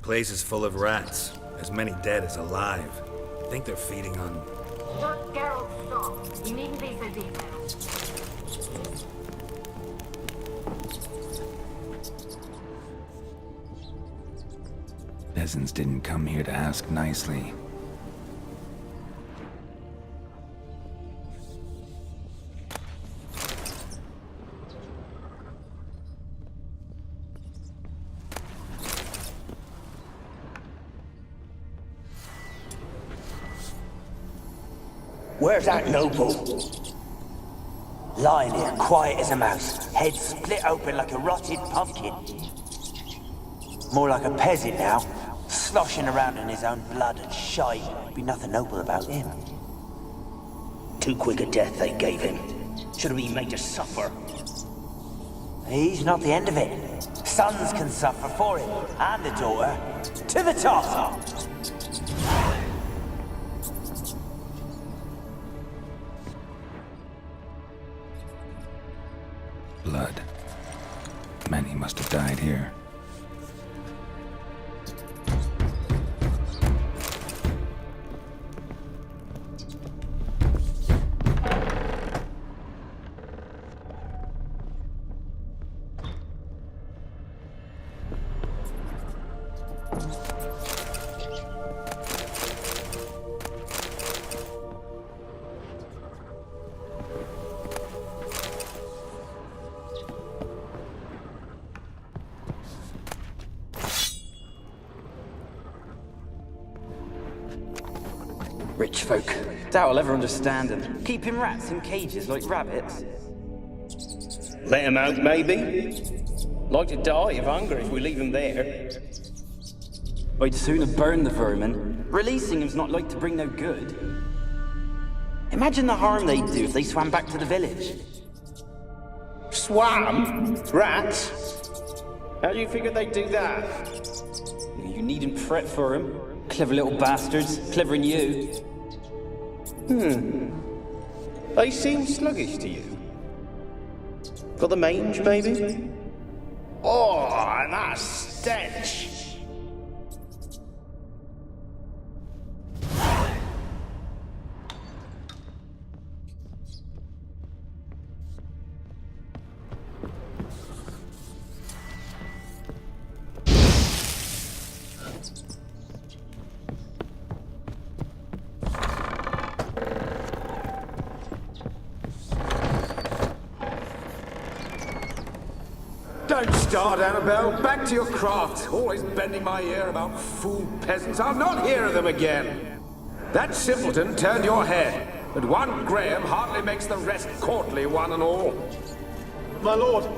Place is full of rats. As many dead as alive. I think they're feeding on... Geralt, stop. You needn't be so detailed. Peasants didn't come here to ask nicely. Where's that noble? Lying here, quiet as a mouse, head split open like a rotted pumpkin. More like a peasant now, sloshing around in his own blood and shite. Be nothing noble about him. Too quick a death they gave him. Should have been made to suffer. He's not the end of it. Sons can suffer for him, and the daughter. To the top! Blood. Many must have died here. Rich folk. Doubt I'll ever understand them. Keeping rats in cages like rabbits. Let him out, maybe? Like to die of hunger if we leave him there. I'd sooner burn the vermin. Releasing him's not like to bring no good. Imagine the harm they'd do if they swam back to the village. Swam? Rats? How do you figure they'd do that? You needn't fret for 'em. Clever little bastards. Clever than you. They seem sluggish to you. Got the mange, maybe? Oh, and that stench! Don't start, Annabelle. Back to your craft. Always bending my ear about fool peasants. I'll not hear of them again. That simpleton turned your head, but one Graham hardly makes the rest courtly, one and all. My lord,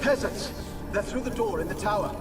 peasants. They're through the door in the tower.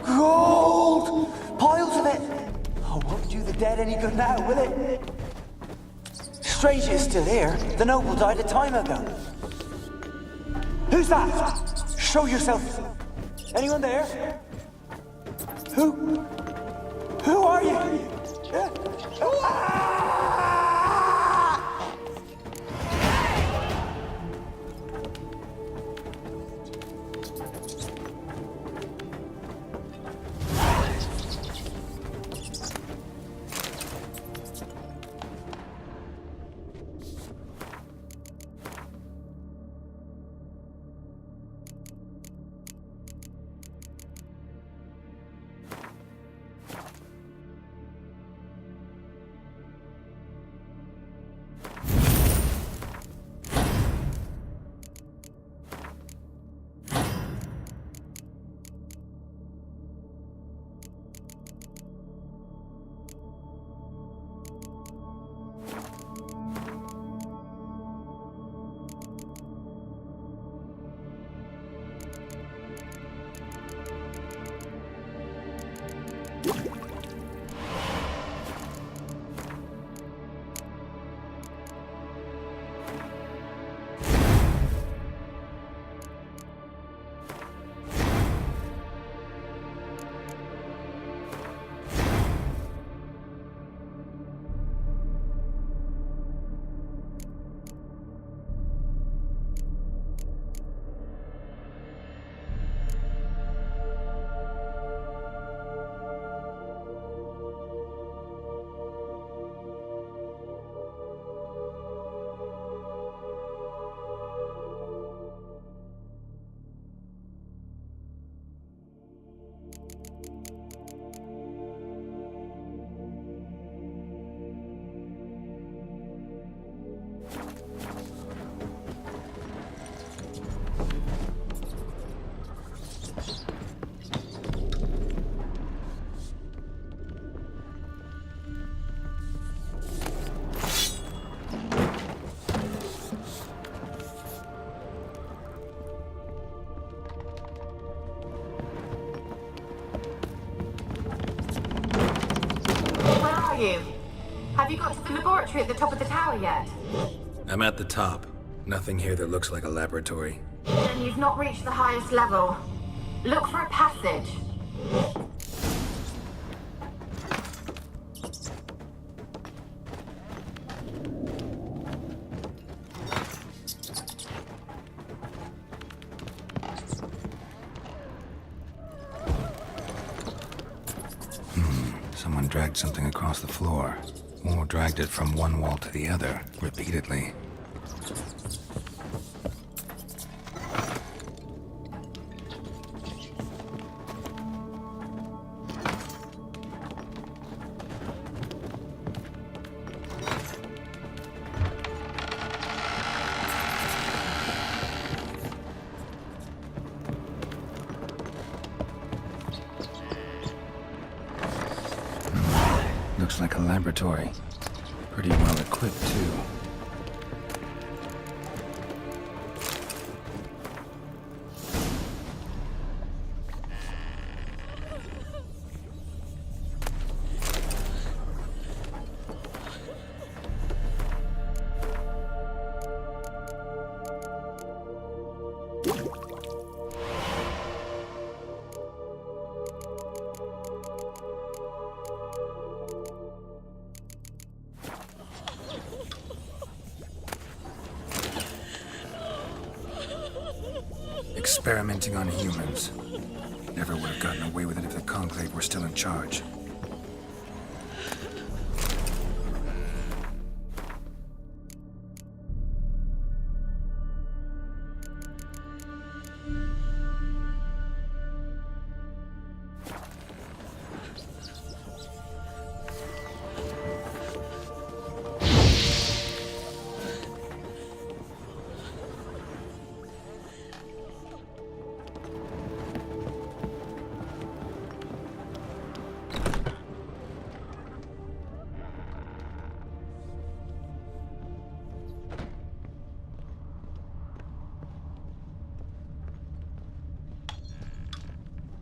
Gold! Piles of it! Oh, won't do the dead any good now, will it? Strange it's still here. The noble died a time ago. Who's that? Show yourself. Anyone there? Who? Who are you? Ah! you. Have you got to the laboratory at the top of the tower yet? I'm at the top. Nothing here that looks like a laboratory. Then you've not reached the highest level. Look for a passage. Someone dragged something across the floor, or dragged it from one wall to the other, repeatedly. Looks like a laboratory. Pretty well equipped, too. Experimenting on humans. Never would have gotten away with it if the Conclave were still in charge.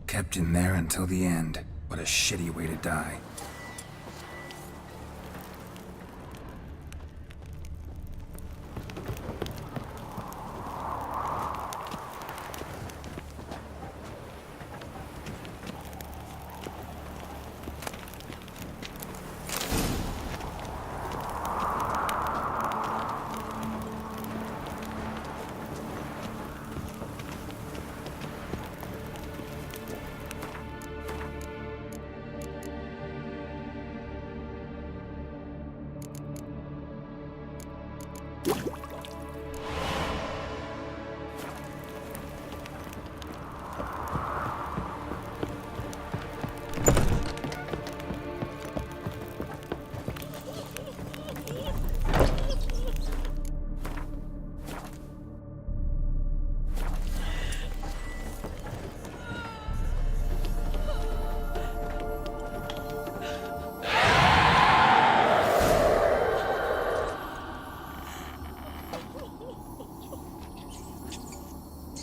Kept in there until the end. What a shitty way to die.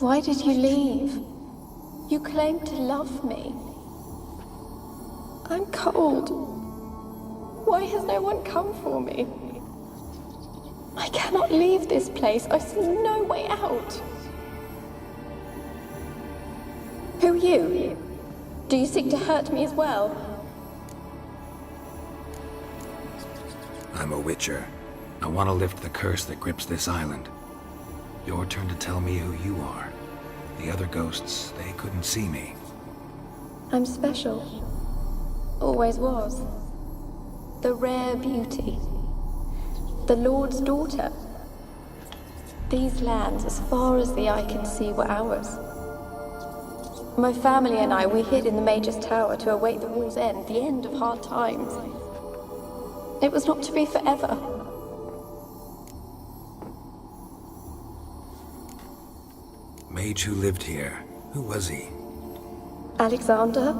Why did you leave? You claimed to love me. I'm cold. Why has no one come for me? I cannot leave this place. I see no way out. Who are you? Do you seek to hurt me as well? I'm a Witcher. I want to lift the curse that grips this island. Your turn to tell me who you are. The other ghosts, they couldn't see me. I'm special. Always was. The rare beauty. The Lord's daughter. These lands, as far as the eye can see, were ours. My family and I, we hid in the Major's Tower to await the war's end, the end of hard times. It was not to be forever. Mage who lived here. Who was he? Alexander?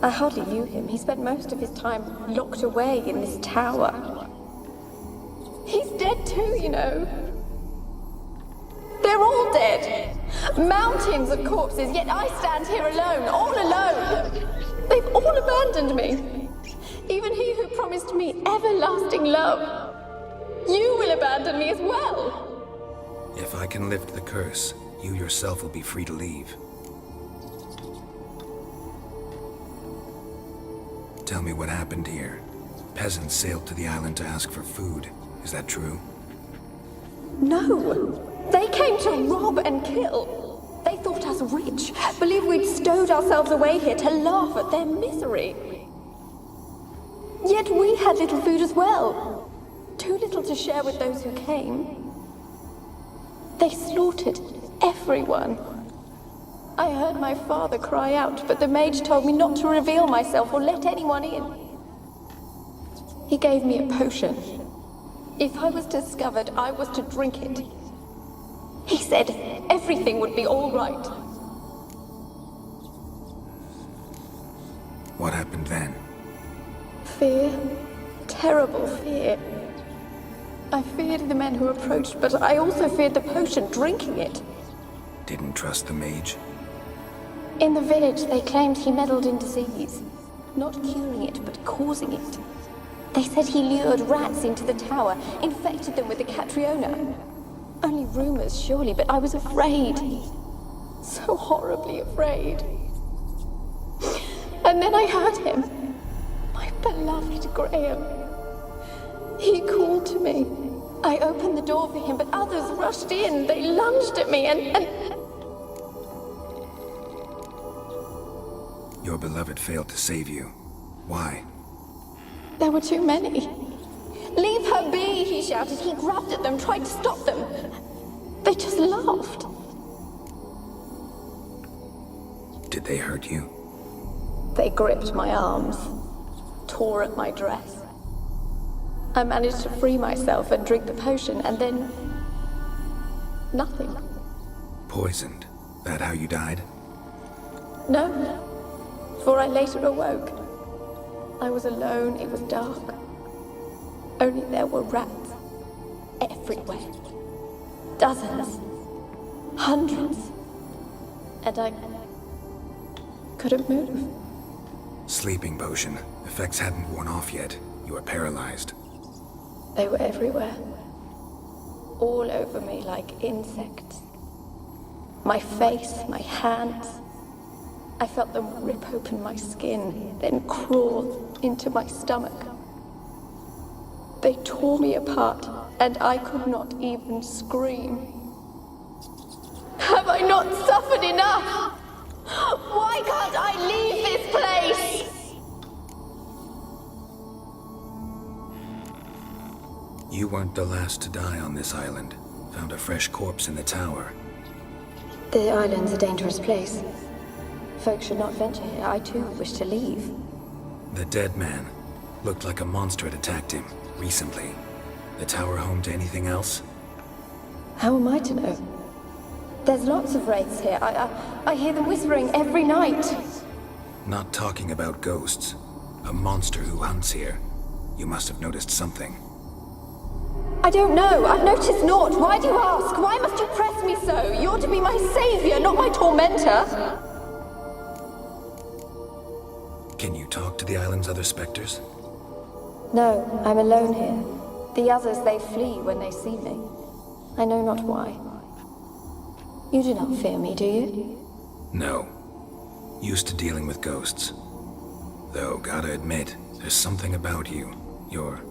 I hardly knew him. He spent most of his time locked away in this tower. He's dead too, you know. They're all dead. Mountains of corpses, yet I stand here alone, all alone. They've all abandoned me. Even he who promised me everlasting love. You will abandon me as well. If I can lift the curse, you yourself will be free to leave. Tell me what happened here. Peasants sailed to the island to ask for food. Is that true? No. They came to rob and kill. They thought us rich, believed we'd stowed ourselves away here to laugh at their misery. Yet we had little food as well. Too little to share with those who came. They slaughtered everyone. I heard my father cry out, but the mage told me not to reveal myself or let anyone in. He gave me a potion. If I was discovered, I was to drink it. He said everything would be all right. What happened then? Fear. Terrible fear. I feared the men who approached, but I also feared the potion, drinking it. Didn't trust the mage? In the village, they claimed he meddled in disease. Not curing it, but causing it. They said he lured rats into the tower, infected them with the Catriona. Only rumors, surely, but I was afraid. So horribly afraid. And then I heard him. My beloved Graham. He called to me. I opened the door for him, but others rushed in. They lunged at me and... Your beloved failed to save you. Why? There were too many. Leave her be, he shouted. He grabbed at them, tried to stop them. They just laughed. Did they hurt you? They gripped my arms, tore at my dress. I managed to free myself and drink the potion, and then... nothing. Poisoned? That how you died? No, for I later awoke. I was alone, it was dark. Only there were rats everywhere. Dozens. Hundreds. And I couldn't move. Sleeping potion. Effects hadn't worn off yet. You were paralyzed. They were everywhere. All over me like insects. My face, my hands. I felt them rip open my skin, then crawl into my stomach. They tore me apart, and I could not even scream. Have I not suffered enough? Why can't I leave this place? You weren't the last to die on this island. Found a fresh corpse in the tower. The island's a dangerous place. Folks should not venture here. I too wish to leave. The dead man. Looked like a monster had attacked him, recently. The tower home to anything else? How am I to know? There's lots of wraiths here. I hear them whispering every night. Not talking about ghosts. A monster who hunts here. You must have noticed something. I don't know. I've noticed naught. Why do you ask? Why must you press me so? You're to be my savior, not my tormentor. Can you talk to the island's other specters? No, I'm alone here. The others, they flee when they see me. I know not why. You do not fear me, do you? No. Used to dealing with ghosts. Though, gotta admit, there's something about you. You're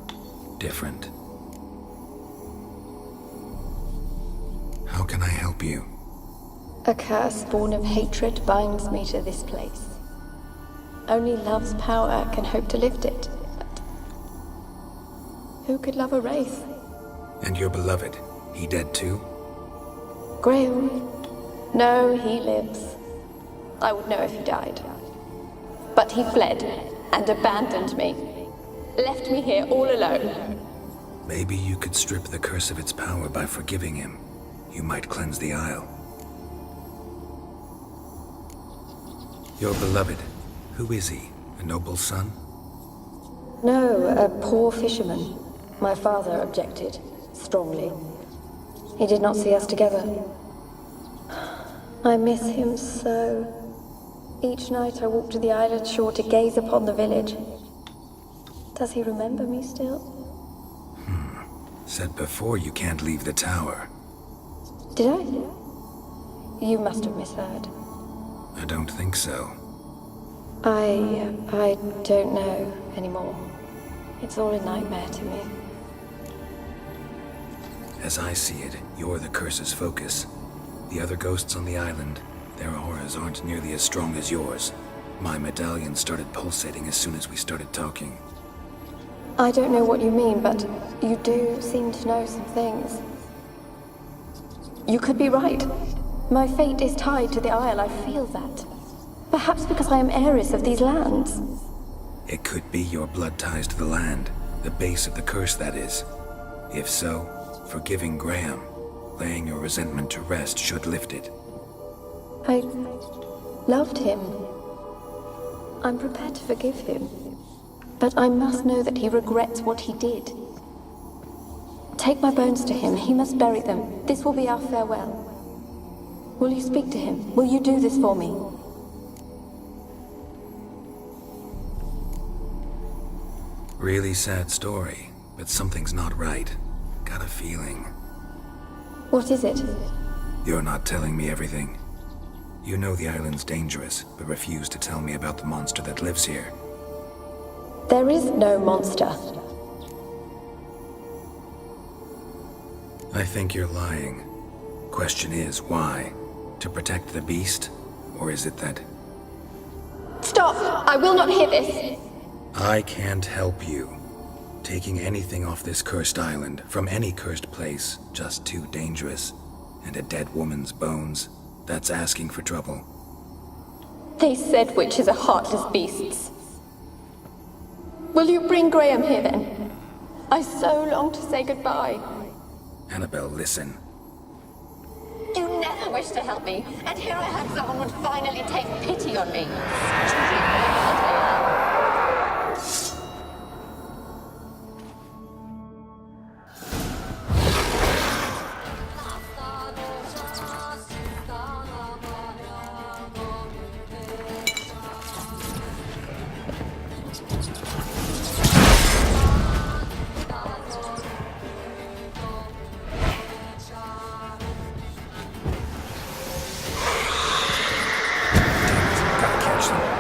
different. How can I help you? A curse born of hatred binds me to this place. Only love's power can hope to lift it. But who could love a wraith? And your beloved, he dead too? Graham? No, he lives. I would know if he died. But he fled and abandoned me. Left me here all alone. Maybe you could strip the curse of its power by forgiving him. You might cleanse the isle. Your beloved, who is he? A noble son? No, a poor fisherman. My father objected, strongly. He did not see us together. I miss him so. Each night I walk to the island shore to gaze upon the village. Does he remember me still? Said before you can't leave the tower. Did I? You must have misheard. I don't think so. I don't know anymore. It's all a nightmare to me. As I see it, you're the curse's focus. The other ghosts on the island, their auras aren't nearly as strong as yours. My medallion started pulsating as soon as we started talking. I don't know what you mean, but you do seem to know some things. You could be right. My fate is tied to the Isle, I feel that. Perhaps because I am heiress of these lands. It could be your blood ties to the land, the base of the curse, that is. If so, forgiving Graham, laying your resentment to rest should lift it. I loved him. I'm prepared to forgive him. But I must know that he regrets what he did. Take my bones to him. He must bury them. This will be our farewell. Will you speak to him? Will you do this for me? Really sad story, but something's not right. Got a feeling. What is it? You're not telling me everything. You know the island's dangerous, but refuse to tell me about the monster that lives here. There is no monster. I think you're lying. Question is, why? To protect the beast? Or is it that... Stop! I will not hear this! I can't help you. Taking anything off this cursed island, from any cursed place, just too dangerous. And a dead woman's bones, that's asking for trouble. They said witches are heartless beasts. Will you bring Graham here then? I so long to say goodbye. Annabelle, listen. You never wished to help me, and here I had someone would finally take pity on me. Gotta catch them.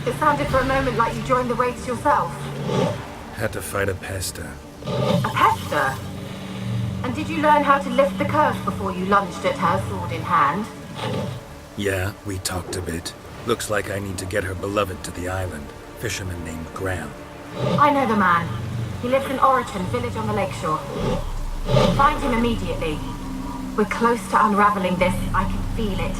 It sounded for a moment like you joined the Wraiths yourself. Had to fight a pester. A pester? And did you learn how to lift the curse before you lunged at her, sword in hand? Yeah, we talked a bit. Looks like I need to get her beloved to the island. Fisherman named Graham. I know the man. He lives in Oriton, village on the lakeshore. Find him immediately. We're close to unraveling this. I can feel it.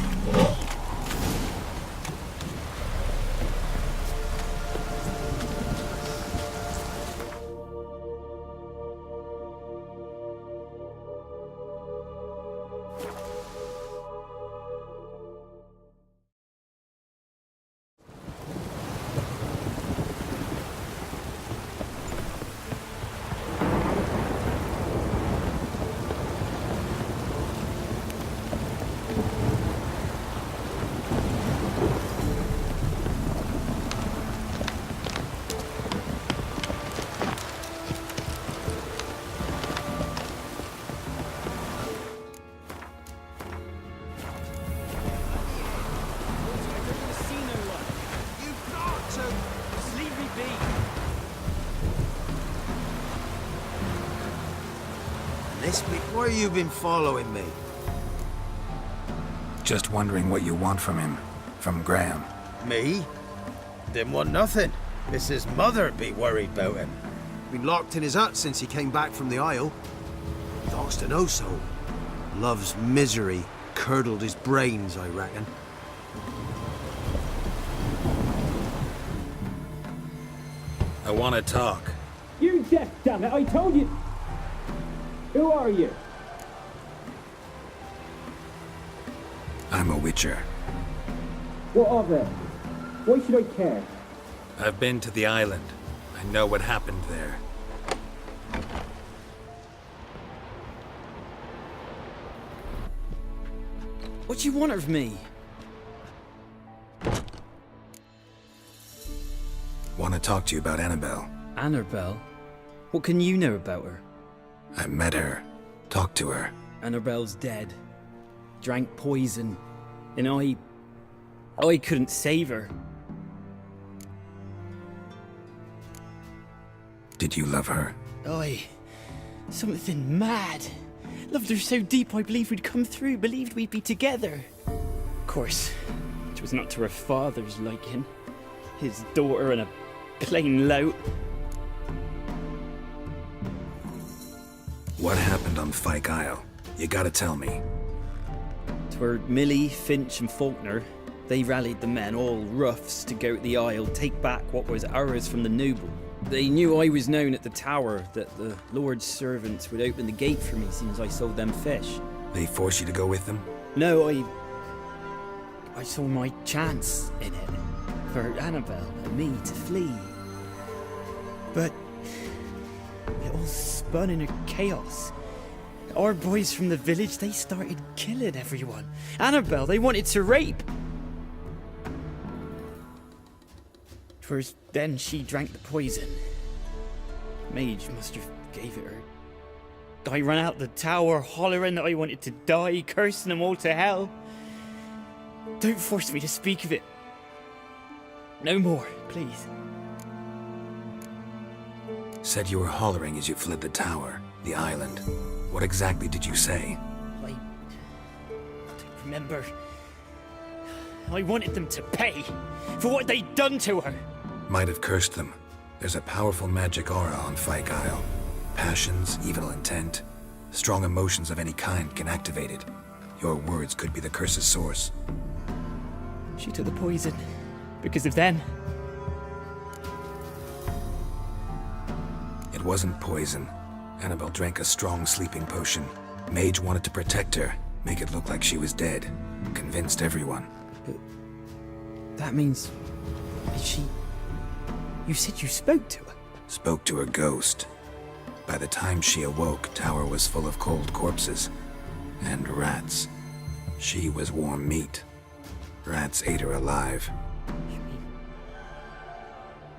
this bit? Why you been following me? Just wondering what you want from him. From Graham. Me? Didn't want nothing. It's his mother be worried about him. Been locked in his hut since he came back from the Isle. Lost to no soul. Love's misery curdled his brains, I reckon. I want to talk. You deaf, damn it! I told you. Who are you? I'm a witcher. What of it? Why should I care? I've been to the island. I know what happened there. What do you want of me? Want to talk to you about Annabelle. Annabelle? What can you know about her? I met her. Talked to her. Annabelle's dead. Drank poison. And I couldn't save her. Did you love her? Something mad. Loved her so deep I believed we'd come through, believed we'd be together. Of course, it was not to her father's liking. His daughter and a plain lout. What happened on Fyke Isle? You gotta tell me. 'Twere Millie, Finch and Faulkner. They rallied the men, all roughs, to go to the Isle, take back what was ours from the noble. They knew I was known at the tower, that the Lord's servants would open the gate for me since I sold them fish. They forced you to go with them? No, I saw my chance in it, for Annabelle and me to flee. But it all spun in a chaos. Our boys from the village, they started killing everyone. Annabelle, they wanted to rape. 'Twas then she drank the poison. Mage must have gave it her. I ran out the tower hollering that I wanted to die, cursing them all to hell. Don't force me to speak of it. No more, please. Said you were hollering as you fled the tower, the island. What exactly did you say? I don't remember. I wanted them to pay for what they'd done to her. Might have cursed them. There's a powerful magic aura on Fyke Isle. Passions, evil intent, strong emotions of any kind can activate it. Your words could be the curse's source. She took the poison because of them. It wasn't poison. Annabelle drank a strong sleeping potion. Mage wanted to protect her, make it look like she was dead. Convinced everyone. But that means she... You said you spoke to her? Spoke to her ghost. By the time she awoke, Tower was full of cold corpses. And rats. She was warm meat. Rats ate her alive. You mean...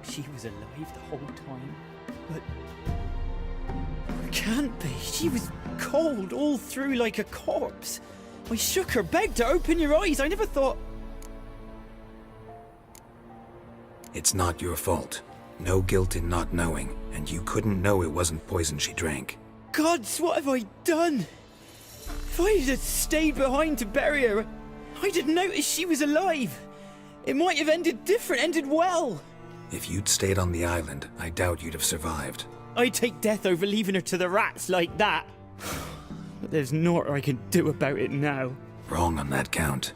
she was alive the whole time? But... it can't be. She was cold all through like a corpse. I shook her, begged her, open your eyes. I never thought... It's not your fault. No guilt in not knowing, and you couldn't know it wasn't poison she drank. Gods, what have I done? If I had stayed behind to bury her, I didn't notice she was alive. It might have ended different, ended well. If you'd stayed on the island, I doubt you'd have survived. I'd take death over leaving her to the rats like that. But there's naught I can do about it now. Wrong on that count.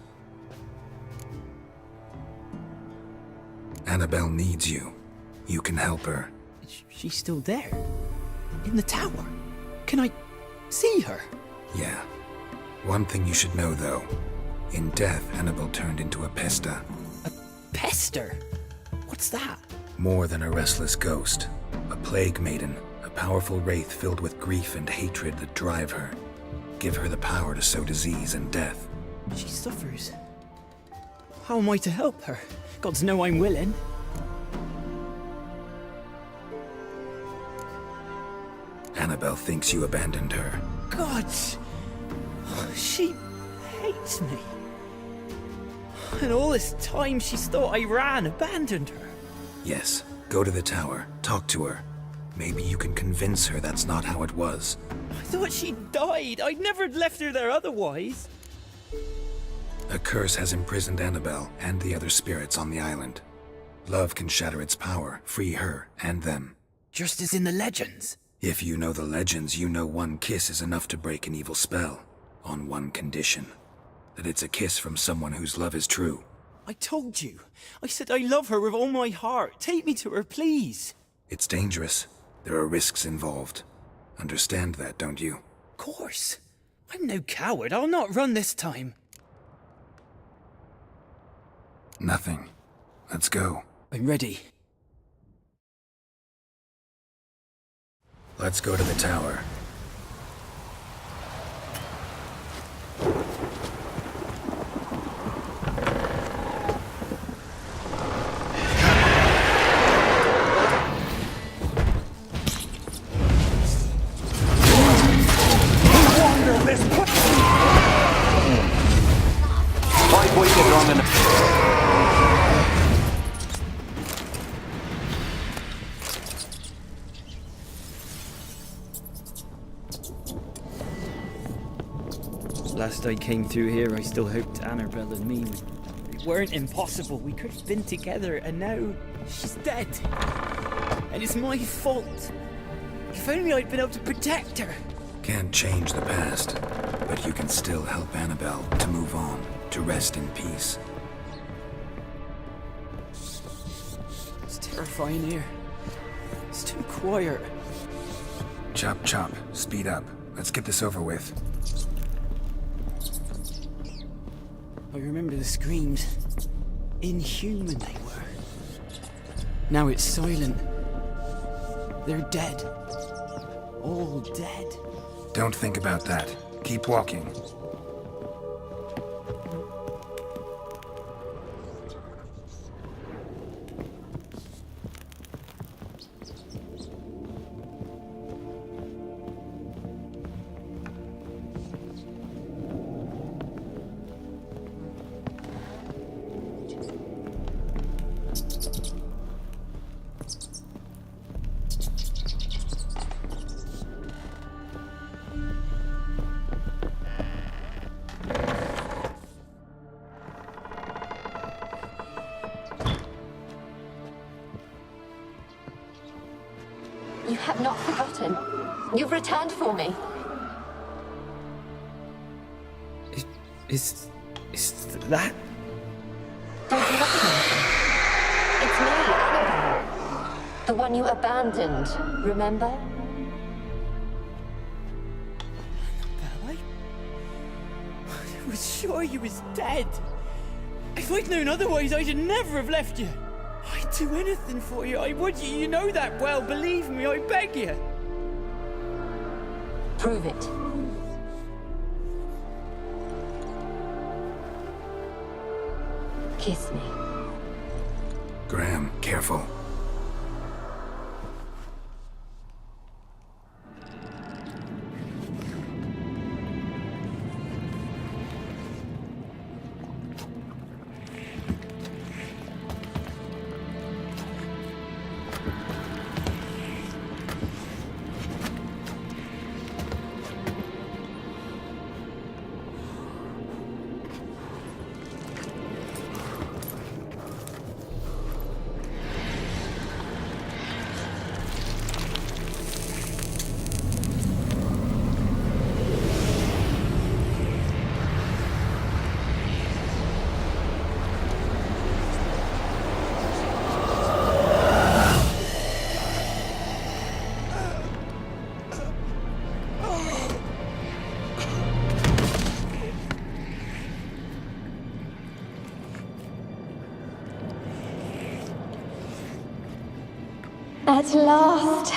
Annabelle needs you. You can help her. She's still there? In the tower? Can I see her? Yeah. One thing you should know, though. In death, Annabelle turned into a pesta. A pester? What's that? More than a restless ghost. A plague maiden. A powerful wraith filled with grief and hatred that drive her. Give her the power to sow disease and death. She suffers. How am I to help her? Gods know I'm willing. Annabelle thinks you abandoned her. Gods! She hates me. And all this time she's thought I ran, abandoned her. Yes, go to the tower, talk to her. Maybe you can convince her that's not how it was. I thought she died. I'd never left her there otherwise. A curse has imprisoned Annabelle and the other spirits on the island. Love can shatter its power, free her and them. Just as in the legends. If you know the legends, you know one kiss is enough to break an evil spell. On one condition. That it's a kiss from someone whose love is true. I told you. I said I love her with all my heart. Take me to her, please. It's dangerous. There are risks involved. Understand that, don't you? Of course. I'm no coward. I'll not run this time. Nothing. Let's go. I'm ready. Let's go to the tower. Last I came through here, I still hoped Annabelle and me weren't impossible. We could have been together, and now she's dead. And it's my fault. If only I'd been able to protect her. Can't change the past, but you can still help Annabelle to move on, to rest in peace. It's terrifying here. It's too quiet. Chop, chop. Speed up. Let's get this over with. I remember the screams. Inhuman they were. Now it's silent. They're dead. All dead. Don't think about that. Keep walking. You have not forgotten. You've returned for me. Is that? Don't you recognize me? It's me, Annabelle. The one you abandoned, remember? Annabelle, I was sure you was dead. If I'd known otherwise, I should never have left you. I'd do anything for you. I would. You know that well. Believe me, I beg you. Prove it. Kiss me. Graham, careful. At last.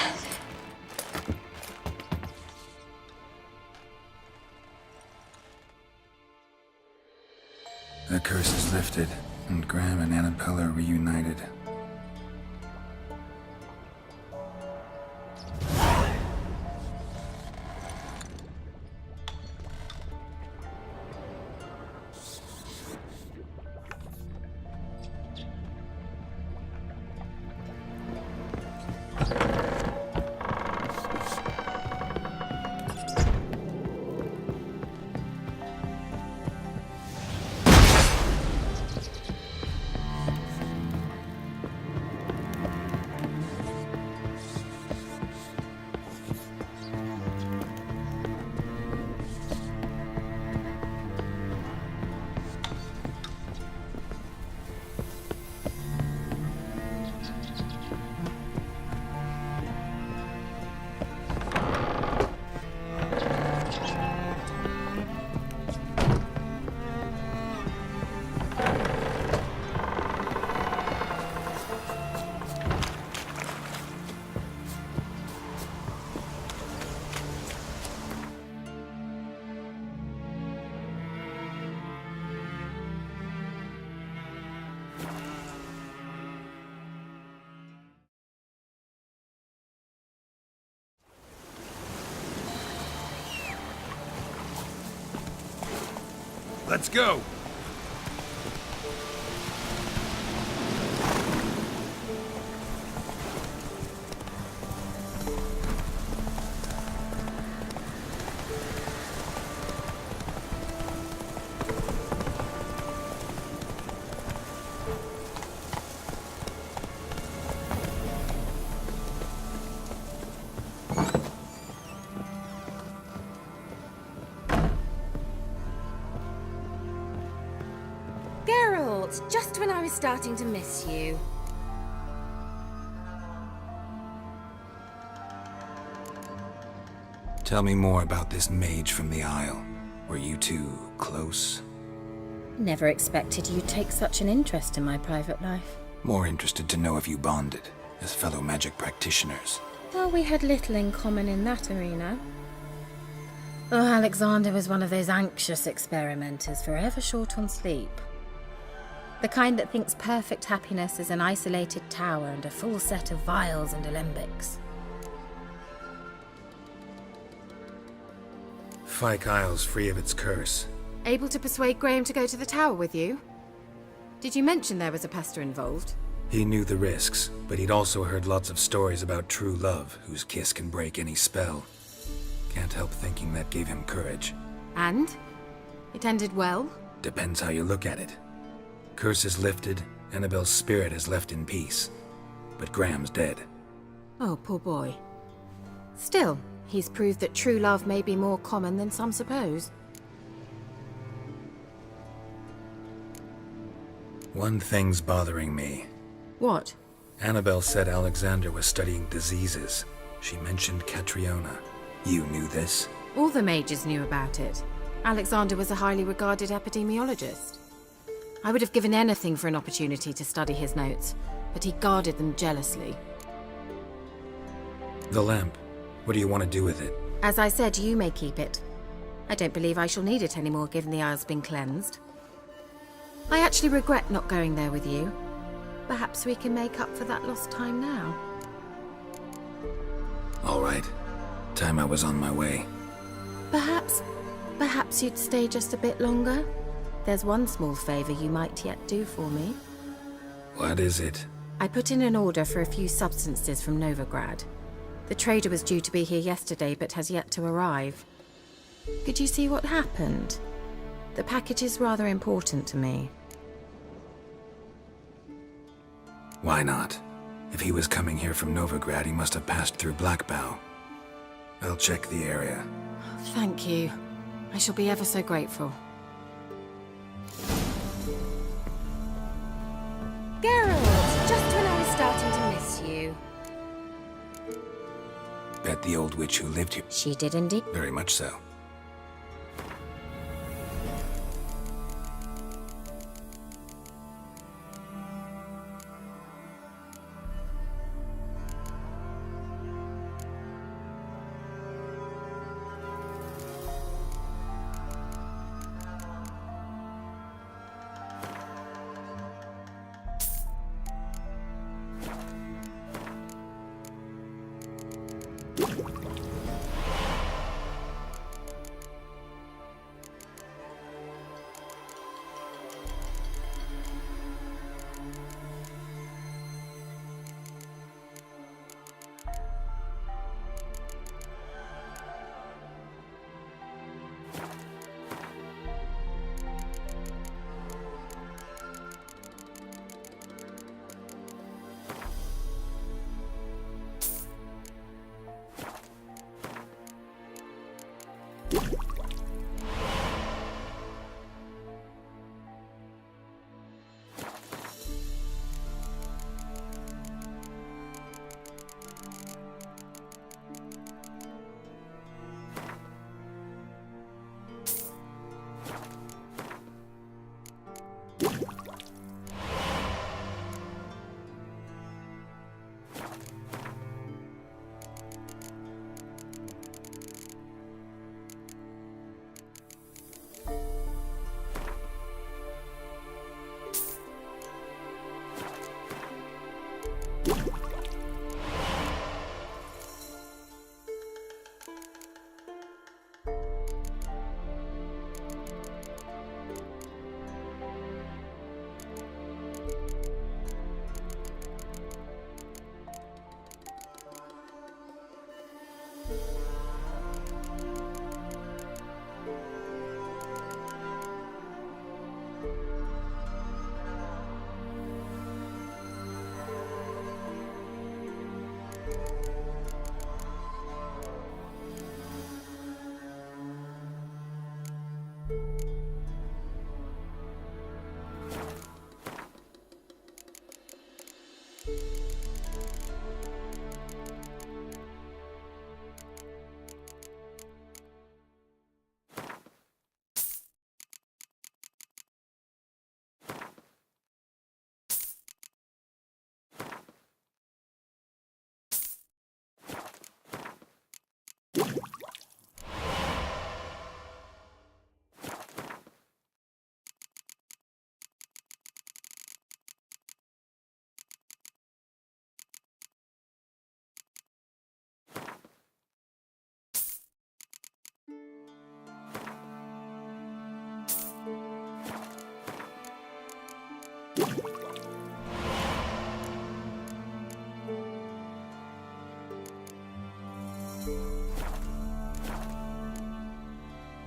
The curse is lifted, and Graham and Annabelle are reunited. Let's go! Geralt, just when I was starting to miss you. Tell me more about this mage from the Isle. Were you two close? Never expected you'd take such an interest in my private life. More interested to know if you bonded, as fellow magic practitioners. Well, we had little in common in that arena. Oh, Alexander was one of those anxious experimenters, forever short on sleep. The kind that thinks perfect happiness is an isolated tower and a full set of vials and alembics. Fyke Isle's free of its curse. Able to persuade Graham to go to the tower with you? Did you mention there was a pester involved? He knew the risks, but he'd also heard lots of stories about true love, whose kiss can break any spell. Can't help thinking that gave him courage. And? It ended well? Depends how you look at it. Curse is lifted, Annabelle's spirit is left in peace. But Graham's dead. Oh, poor boy. Still, he's proved that true love may be more common than some suppose. One thing's bothering me. What? Annabelle said Alexander was studying diseases. She mentioned Catriona. You knew this? All the mages knew about it. Alexander was a highly regarded epidemiologist. I would have given anything for an opportunity to study his notes, but he guarded them jealously. The lamp. What do you want to do with it? As I said, you may keep it. I don't believe I shall need it anymore, given the Isle's been cleansed. I actually regret not going there with you. Perhaps we can make up for that lost time now. All right. Time I was on my way. Perhaps you'd stay just a bit longer? There's one small favor you might yet do for me. What is it? I put in an order for a few substances from Novigrad. The trader was due to be here yesterday, but has yet to arrive. Could you see what happened? The package is rather important to me. Why not? If he was coming here from Novigrad, he must have passed through Blackbow. I'll check the area. Thank you. I shall be ever so grateful. Geralt, just when I was starting to miss you. Bet the old witch who lived here. She did indeed. Very much so.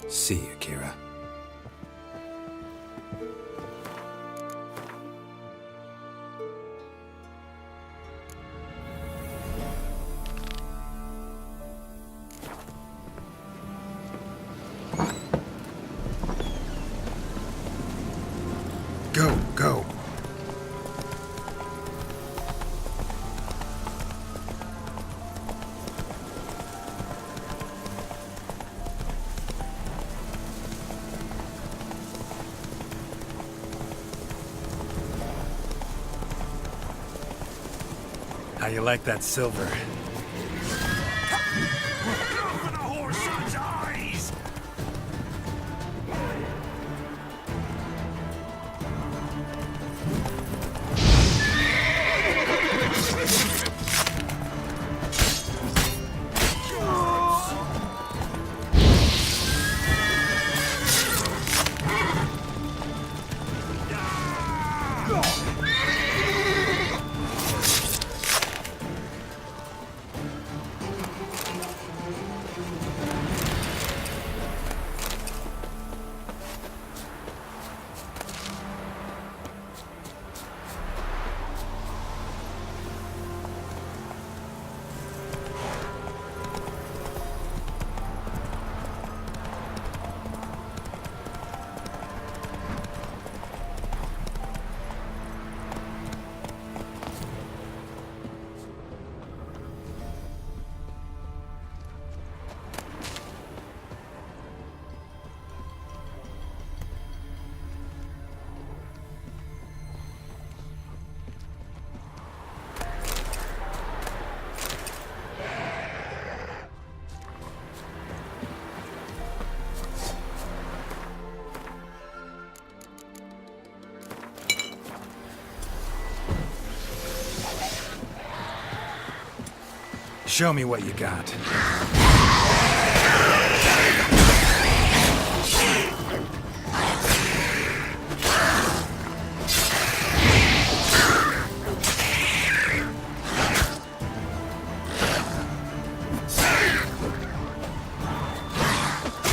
See you, Kira. Go, go. How you like that silver? Show me what you got.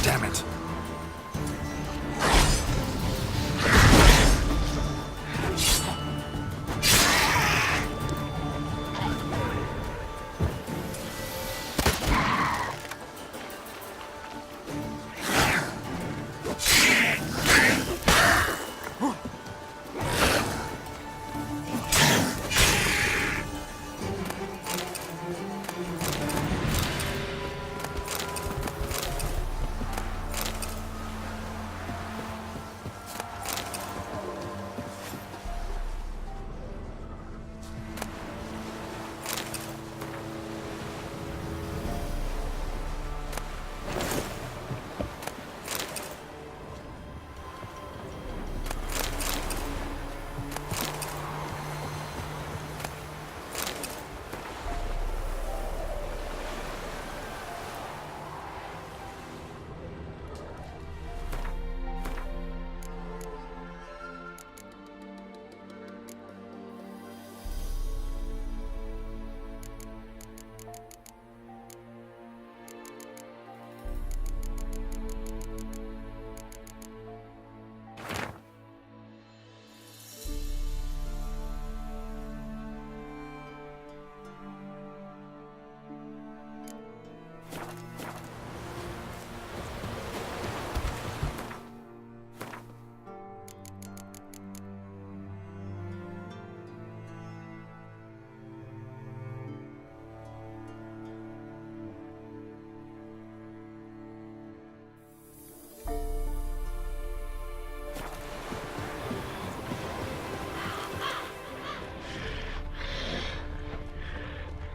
Damn it.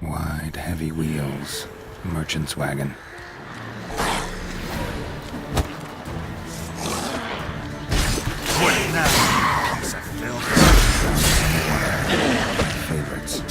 Wide, heavy wheels. Merchant's wagon. What now? Piece of filth. Favorites.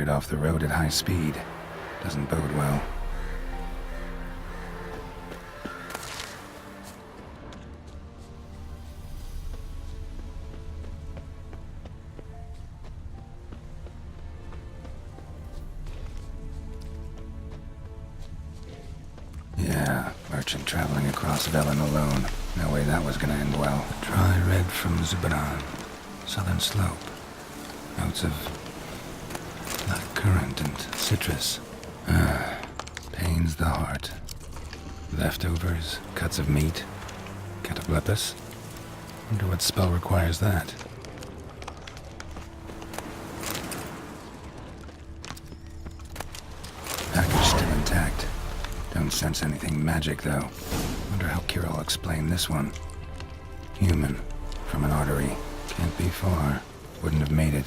veered off the road at high speed. Doesn't bode well. Yeah, merchant traveling across Velen alone. No way that was gonna end well. Dry red from Zubaran. Southern slope. Notes of black currant and citrus. Pains the heart. Leftovers, cuts of meat. Cataplepus. Wonder what spell requires that. Package still intact. Don't sense anything magic, though. Wonder how Kira will explain this one. Human. From an artery. Can't be far. Wouldn't have made it.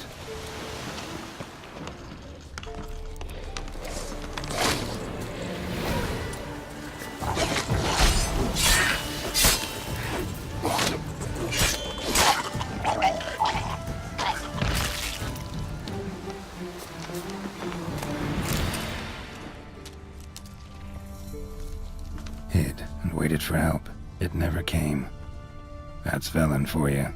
Hid and waited for help. It never came. That's Velen for you.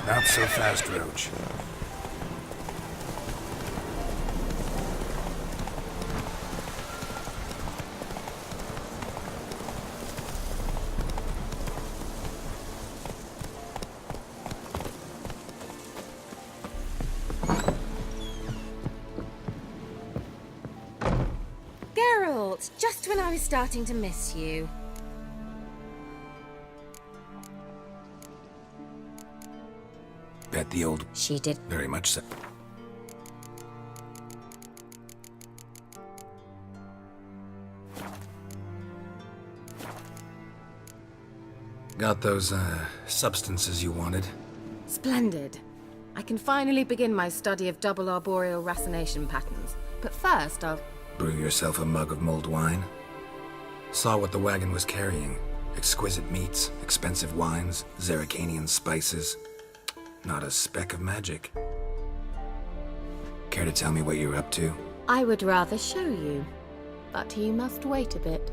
Not so fast, Roach. Geralt, just when I was starting to miss you. Bet the old... She did. Very much so. Got those, substances you wanted? Splendid. I can finally begin my study of double arboreal racination patterns. But first, I'll... Brew yourself a mug of mulled wine? Saw what the wagon was carrying. Exquisite meats, expensive wines, Zerrikanian spices. Not a speck of magic. Care to tell me what you're up to? I would rather show you. But you must wait a bit.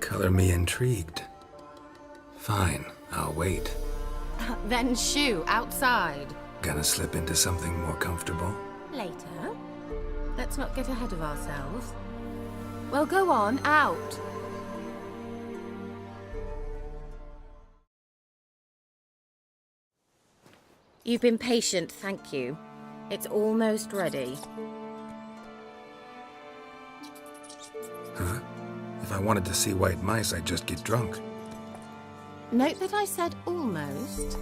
Color me intrigued. Fine, I'll wait. Then shoo, outside. Gonna slip into something more comfortable? Later. Let's not get ahead of ourselves. Well, go on, out. You've been patient, thank you. It's almost ready. Huh? If I wanted to see white mice, I'd just get drunk. Note that I said almost.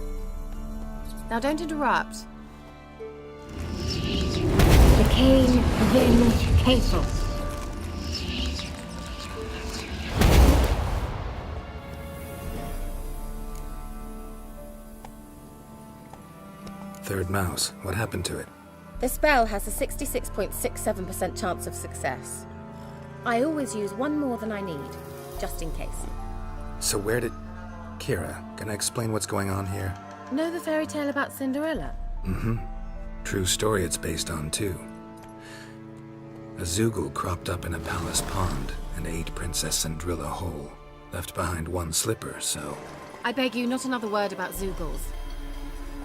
Now don't interrupt. The Cane Castle. Third mouse. What happened to it? The spell has a 66.67% chance of success. I always use one more than I need, just in case. So where did... Kira, can I explain what's going on here? Know the fairy tale about Cinderella? Mm-hmm. True story it's based on, too. A Zoogle cropped up in a palace pond and ate Princess Cinderella whole. Left behind one slipper, so... I beg you, not another word about Zoogles.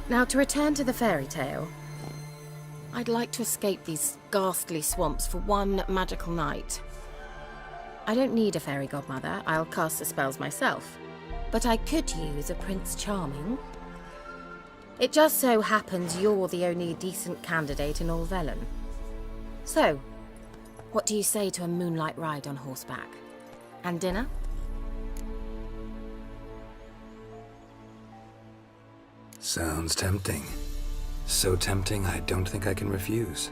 Now, to return to the fairy tale. I'd like to escape these ghastly swamps for one magical night. I don't need a fairy godmother. I'll cast the spells myself. But I could use a Prince Charming. It just so happens you're the only decent candidate in all Velen. So, what do you say to a moonlight ride on horseback? And dinner? Sounds tempting. So tempting, I don't think I can refuse.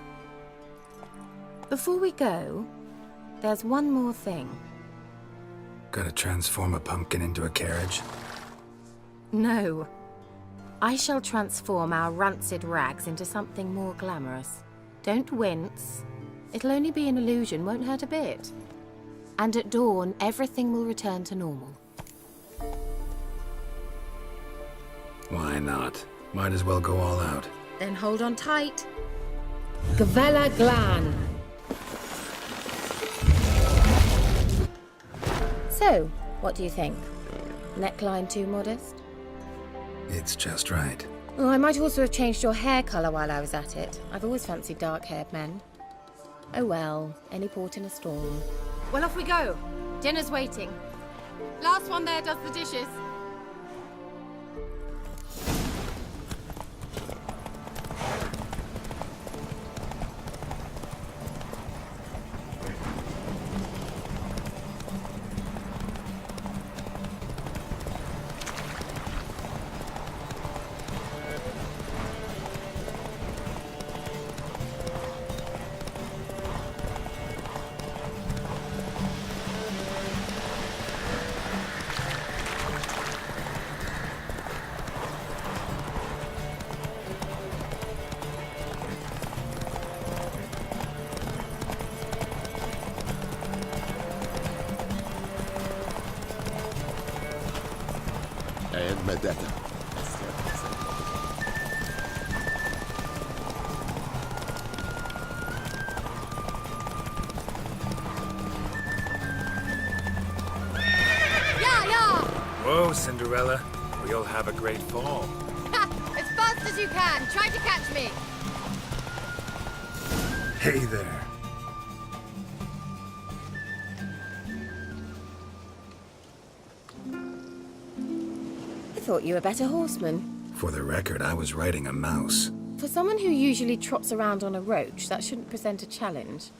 Before we go, there's one more thing. Gotta transform a pumpkin into a carriage? No. I shall transform our rancid rags into something more glamorous. Don't wince. It'll only be an illusion, won't hurt a bit. And at dawn, everything will return to normal. Why not? Might as well go all out. Then hold on tight. Gavella Glan. So, what do you think? Neckline too modest? It's just right. Oh, I might also have changed your hair colour while I was at it. I've always fancied dark-haired men. Oh well, any port in a storm. Well, off we go. Dinner's waiting. Last one there does the dishes. Whoa, Cinderella. We'll have a great fall. As fast as you can. Try to catch me. Hey there. I thought you were a better horseman. For the record, I was riding a mouse. For someone who usually trots around on a roach, that shouldn't present a challenge.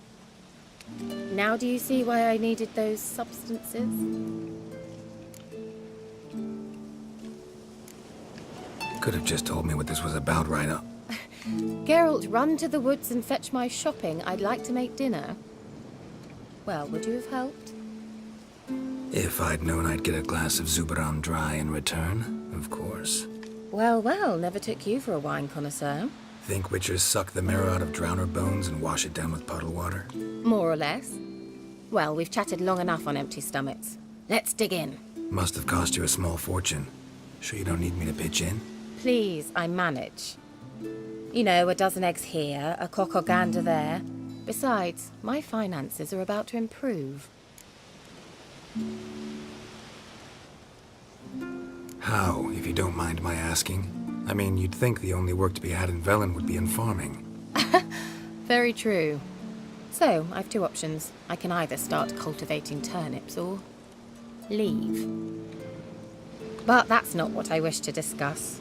Now do you see why I needed those substances? Could have just told me what this was about right up. Geralt, run to the woods and fetch my shopping. I'd like to make dinner. Well, would you have helped? If I'd known I'd get a glass of Zubaran dry in return, of course. Well, well, never took you for a wine connoisseur. Think witchers suck the marrow out of drowner bones and wash it down with puddle water? More or less. Well, we've chatted long enough on empty stomachs. Let's dig in. Must have cost you a small fortune. Sure you don't need me to pitch in? Please, I manage. You know, a dozen eggs here, a cock or gander there. Besides, my finances are about to improve. How, if you don't mind my asking? I mean, you'd think the only work to be had in Velen would be in farming. Very true. So, I've two options. I can either start cultivating turnips or leave. But that's not what I wish to discuss.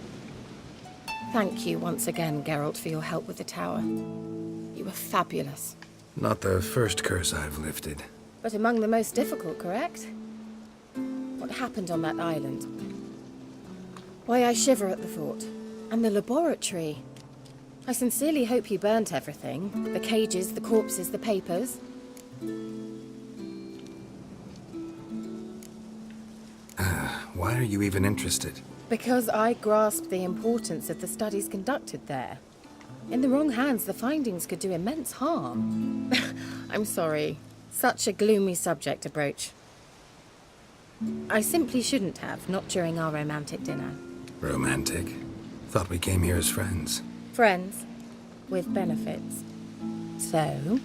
Thank you once again, Geralt, for your help with the tower. You were fabulous. Not the first curse I've lifted. But among the most difficult, correct? What happened on that island? Why, I shiver at the thought. And the laboratory. I sincerely hope you burnt everything. The cages, the corpses, the papers. Why are you even interested? Because I grasped the importance of the studies conducted there. In the wrong hands, the findings could do immense harm. I'm sorry. Such a gloomy subject to broach. I simply shouldn't have, not during our romantic dinner. Romantic? Thought we came here as friends. Friends. With benefits. So?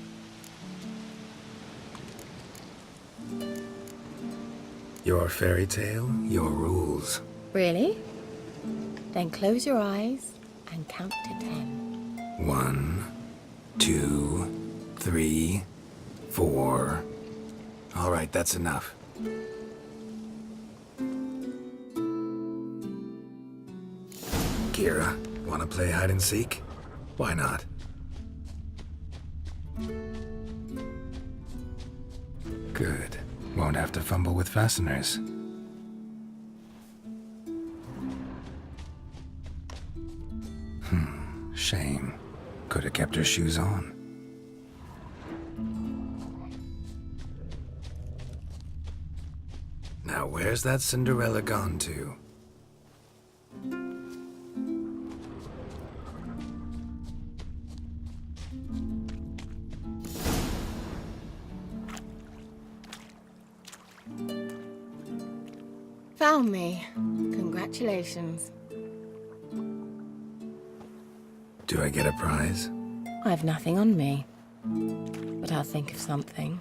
Your fairy tale, your rules. Really? Then close your eyes and count to 10. 1, 2, 3, 4. All right, that's enough. Kira, want to play hide and seek? Why not? Good. Won't have to fumble with fasteners. Shame. Could have kept her shoes on. Now where's that Cinderella gone to? Found me. Congratulations. Do I get a prize? I've nothing on me. But I'll think of something.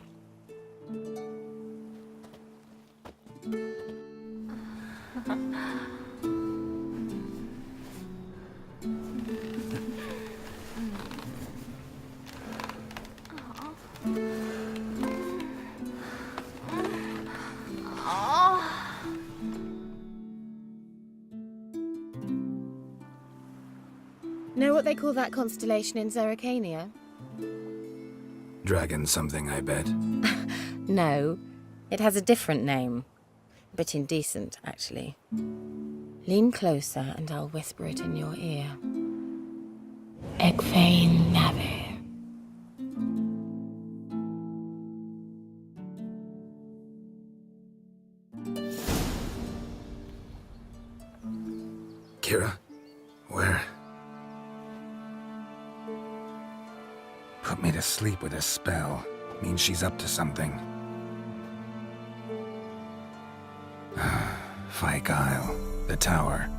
Know what they call that constellation in Zerrikania? Dragon something, I bet. No, it has a different name. A bit indecent, actually. Lean closer and I'll whisper it in your ear. Egfain Nave. Kira? Where? Put me to sleep with a spell. Means she's up to something. Fyke Isle. The tower.